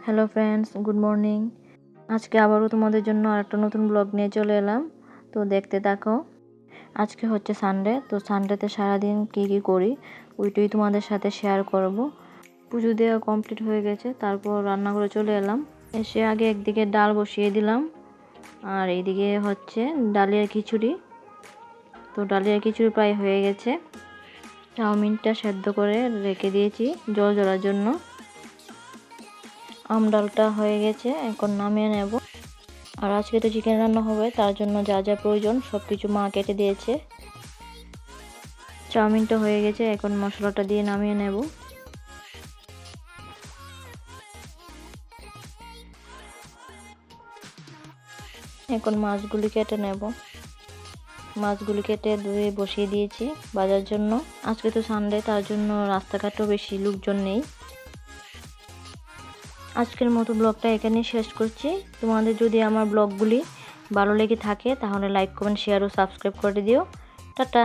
Hello friends, good morning. আজকে আবারও তোমাদের জন্য আরেকটা নতুন ব্লগ নিয়ে চলে এলাম। তো দেখতে থাকো। আজকে হচ্ছে সানডে, তো সানডেতে সারাদিন কী কী করি ওইটাই তোমাদের সাথে শেয়ার করব। পুজো দেওয়া কমপ্লিট হয়ে গেছে, তারপর রান্না করে চলে এলাম। এসে আগে একদিকে ডাল বসিয়ে দিলাম, আর এইদিকে হচ্ছে ডালিয়ার খিচুড়ি। তো ডালিয়ার খিচুড়ি প্রায় হয়ে গেছে। চাউমিনটা সেদ্ধ করে রেখে দিয়েছি জল ঝরার জন্য। আম ডালটা হয়ে গেছে, এখন নামিয়ে নেব। আর আজকে তো চিকেন রান্না হবে, তার জন্য যা যা প্রয়োজন সব কিছু মা কেটে দিয়েছে। চাউমিনটা হয়ে গেছে, এখন মশলাটা দিয়ে নামিয়ে নেব। এখন মাছগুলি কেটে নেব। মাছগুলি কেটে ধুয়ে বসিয়ে দিয়েছি বাজার জন্য। আজকে তো সানডে, তার জন্য রাস্তাঘাটও বেশি লোকজন নেই। আজকের মতো ব্লগটা এখানেই শেষ করছি। তোমাদের যদি আমার ব্লগগুলি ভালো লেগে থাকে তাহলে লাইক, কমেন্ট, শেয়ার ও সাবস্ক্রাইব করে দিও। টাটা।